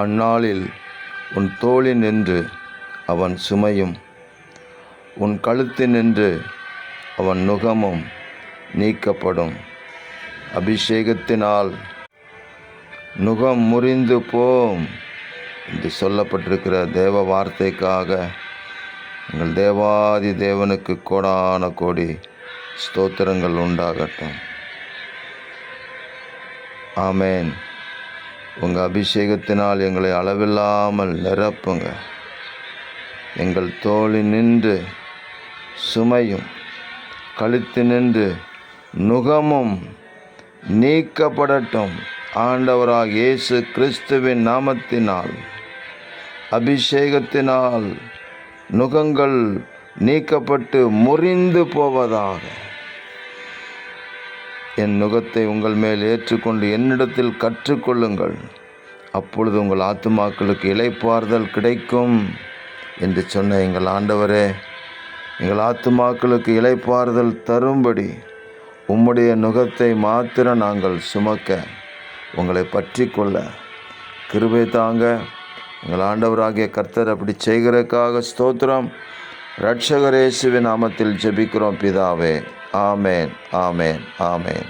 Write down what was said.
அந்நாளில் உன் தோளினின்று அவன் சுமையும் உன் கழுத்தினின்று அவன் நுகமும் நீக்கப்படும். அபிஷேகத்தினால் நுகம் முறிந்து போம் என்று சொல்லப்பட்டிருக்கிற தேவ வார்த்தைக்காக எங்கள் தேவாதி தேவனுக்கு கோடான கோடி ஸ்தோத்திரங்கள் உண்டாகட்டும். ஆமேன். உங்கள் அபிஷேகத்தினால் எங்களை அளவில்லாமல் நிரப்புங்க. எங்கள் தோளினின்று சுமையும் கழுத்தினின்று நுகமும் நீக்கப்படட்டும். ஆண்டவராகிய இயேசு கிறிஸ்துவின் நாமத்தினால் அபிஷேகத்தினால் நுகங்கள் நீக்கப்பட்டு முறிந்து போவதாக. என் நுகத்தை உங்கள் மேல் ஏற்றுக்கொண்டு என்னிடத்தில் கற்றுக்கொள்ளுங்கள், அப்பொழுது உங்கள் ஆத்துமாக்களுக்கு இளைப்பாறுதல் கிடைக்கும் என்று சொன்ன எங்கள் ஆண்டவரே, எங்கள் ஆத்துமாக்களுக்கு இளைப்பாறுதல் தரும்படி உம்முடைய நுகத்தை மாத்திரம் நாங்கள் சுமக்க, உங்களை பற்றி கொள்ள கிருபை தாங்க. எங்கள் ஆண்டவராகிய கர்த்தர் அப்படி செய்கிறதுக்காக ஸ்தோத்திரம். இரட்சகர் இயேசுவின் நாமத்தில் ஜெபிக்கிறோம் பிதாவே. ஆமேன், ஆமேன், ஆமேன்.